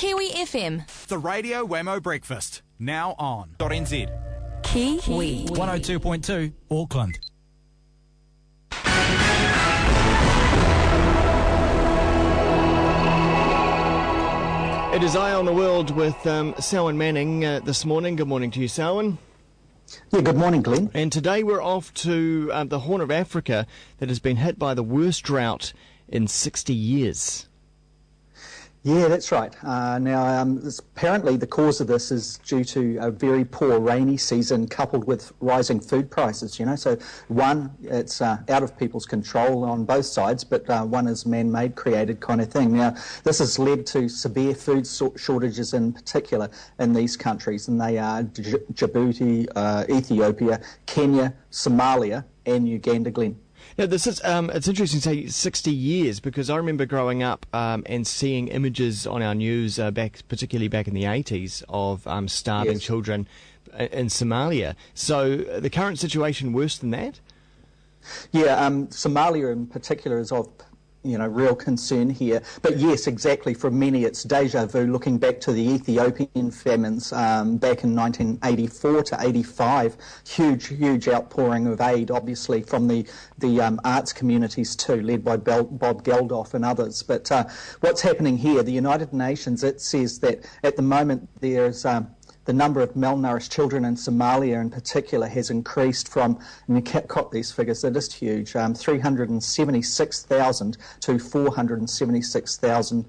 Kiwi FM. The Radio Wammo Breakfast, now on .nz. Kiwi. 102.2 Auckland. It is Eye on the World with Selwyn Manning this morning. Good morning to you, Selwyn. Yeah, good morning, Glenn. And today we're off to the Horn of Africa that has been hit by the worst drought in 60 years. Yeah, that's right. Apparently the cause of this is due to a very poor rainy season coupled with rising food prices, So one, it's out of people's control on both sides, but one is man-made, created kind of thing. Now, this has led to severe food shortages in particular in these countries, and they are Djibouti, Ethiopia, Kenya, Somalia, and Uganda, Glenn. Now, this is it's interesting to say 60 years, because I remember growing up and seeing images on our news, particularly back in the 80s, of starving children in Somalia. So the current situation worse than that? Yeah, Somalia in particular is of real concern here. But yes, exactly, for many it's deja vu looking back to the Ethiopian famines back in 1984 to 85. Huge outpouring of aid, obviously, from the arts communities too, led by Bob Geldof and others. But what's happening here, the United Nations, it says that at the moment there's the number of malnourished children in Somalia in particular has increased from, and you can't cop these figures, they're just huge, 376,000 to 476,000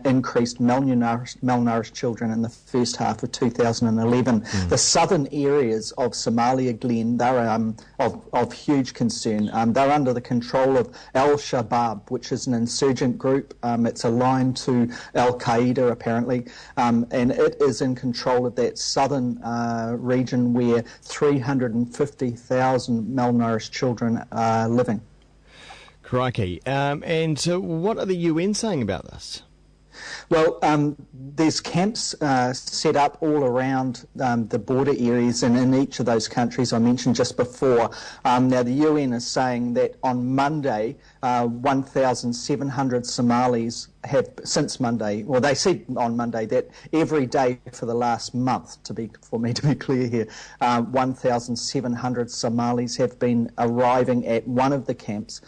increased malnourished children in the first half of 2011. The southern areas of Somalia, Glenn, they're of huge concern. They're under the control of Al-Shabaab, which is an insurgent group. It's aligned to Al-Qaeda, apparently, and it is in control of that southern region where 350,000 malnourished children are living. Crikey. And so what are the UN saying about this? Well, there's camps set up all around the border areas and in each of those countries I mentioned just before. Now, the UN is saying that on Monday, 1,700 Somalis have, since Monday, well, they said on Monday that every day for the last month, for me to be clear here, 1,700 Somalis have been arriving at one of the camps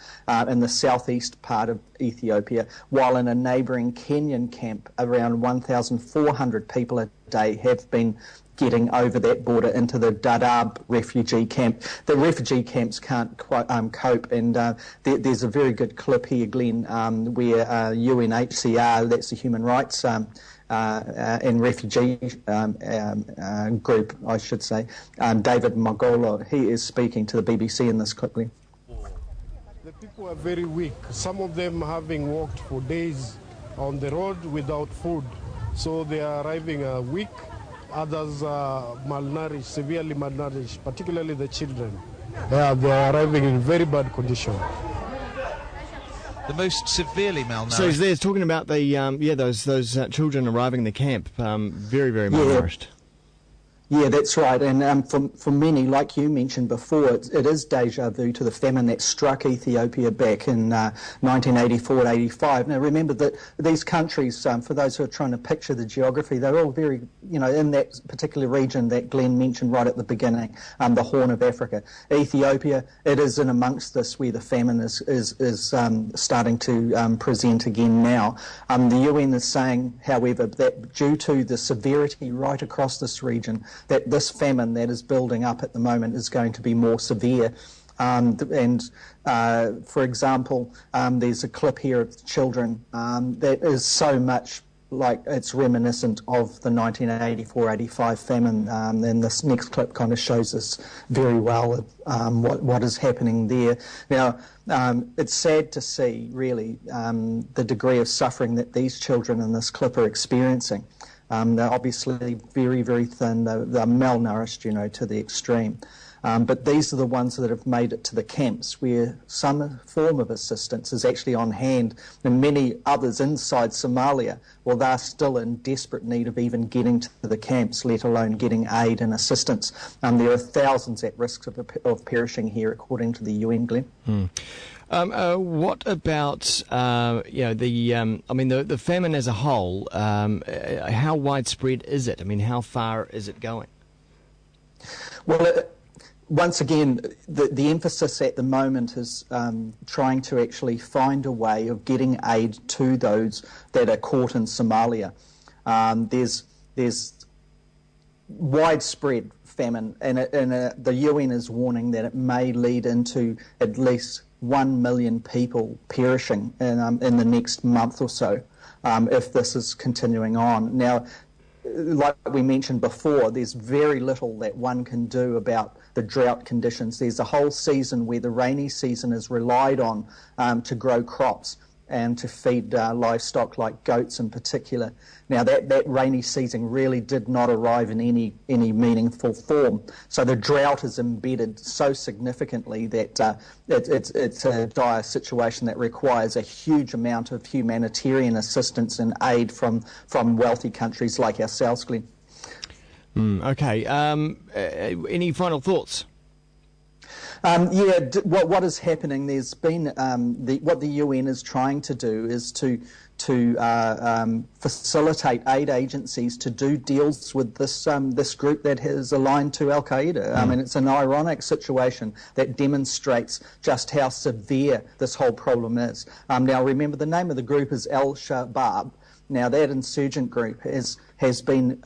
in the southeast part of Ethiopia, while in a neighbouring Kenyan camp, around 1,400 people a day have been getting over that border into the Dadaab refugee camp. The refugee camps can't quite cope, and there's a very good clip here, Glenn, where UNHCR, that's the Human Rights and Refugee group, I should say, David Magolo, he is speaking to the BBC in this clip, Glenn. The people are very weak. Some of them having walked for days on the road without food, so they are arriving weak. Others are malnourished, severely malnourished, particularly the children. They are arriving in very bad condition. The most severely malnourished. So he's talking about the those children arriving in the camp, very malnourished. Yeah, that's right. And for many, like you mentioned before, it is deja vu to the famine that struck Ethiopia back in 1984-85. Now, remember that these countries, for those who are trying to picture the geography, they're all very, in that particular region that Glenn mentioned right at the beginning, the Horn of Africa. Ethiopia, it is in amongst this where the famine is starting to present again now. The UN is saying, however, that due to the severity right across this region, that this famine that is building up at the moment is going to be more severe. For example, there's a clip here of children that is so much like it's reminiscent of the 1984-85 famine, and this next clip kind of shows us very well what is happening there. Now, it's sad to see, really, the degree of suffering that these children in this clip are experiencing. They're obviously very, very thin. They're malnourished, to the extreme. But these are the ones that have made it to the camps where some form of assistance is actually on hand, and many others inside Somalia, well, they're still in desperate need of even getting to the camps, let alone getting aid and assistance. There are thousands at risk of perishing here, according to the UN, Glenn. What about the famine as a whole? How widespread is it? I mean, how far is it going? Well, once again, the emphasis at the moment is trying to actually find a way of getting aid to those that are caught in Somalia. There's widespread famine, and the UN is warning that it may lead into at least 1 million people perishing in the next month or so if this is continuing on. Now, like we mentioned before, there's very little that one can do about the drought conditions. There's a whole season where the rainy season is relied on to grow crops and to feed livestock like goats in particular. Now that rainy season really did not arrive in any meaningful form. So the drought is embedded so significantly that it's a dire situation that requires a huge amount of humanitarian assistance and aid from wealthy countries like ourselves, Glenn. Okay. Any final thoughts? What is happening? There's been what the UN is trying to do is to facilitate aid agencies to do deals with this group that is aligned to Al Qaeda. I mean, it's an ironic situation that demonstrates just how severe this whole problem is. Now, remember, the name of the group is Al-Shabaab. Now, that insurgent group has been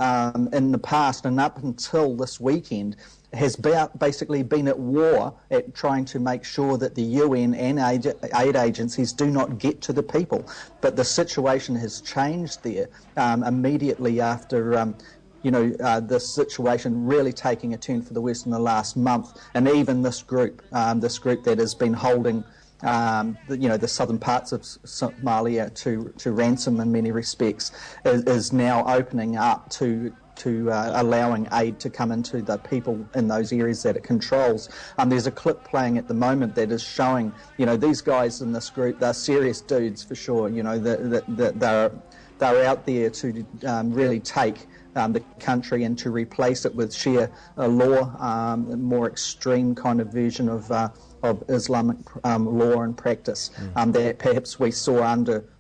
in the past and up until this weekend has basically been at war at trying to make sure that the UN and aid agencies do not get to the people. But the situation has changed there immediately after this situation really taking a turn for the worse in the last month. And even this group that has been holding the southern parts of Somalia to ransom in many respects is now opening up to allowing aid to come into the people in those areas that it controls. There's a clip playing at the moment that is showing, these guys in this group, they're serious dudes for sure. They're out there to really take the country and to replace it with Sharia law, a more extreme kind of version of Islamic law and practice that perhaps we saw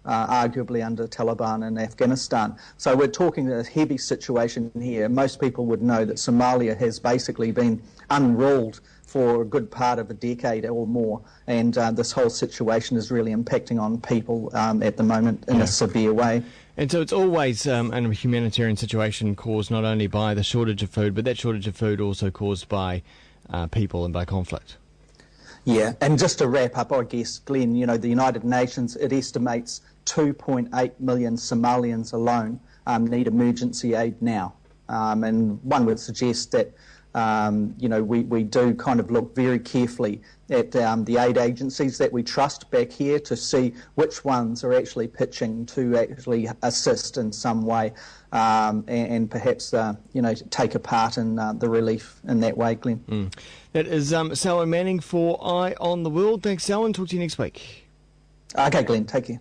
arguably under Taliban in Afghanistan. So we're talking a heavy situation here. Most people would know that Somalia has basically been unruled for a good part of a decade or more, and this whole situation is really impacting on people at the moment in a severe way. And so it's always a humanitarian situation caused not only by the shortage of food, but that shortage of food also caused by people and by conflict. Yeah, and just to wrap up, I guess, Glenn, the United Nations, it estimates 2.8 million Somalians alone need emergency aid now. And one would suggest that, we do kind of look very carefully at the aid agencies that we trust back here to see which ones are actually pitching to actually assist in some way and perhaps, take a part in the relief in that way, Glenn. That is Selwyn Manning for Eye on the World. Thanks, Selwyn. Talk to you next week. Okay, Glenn. Take care.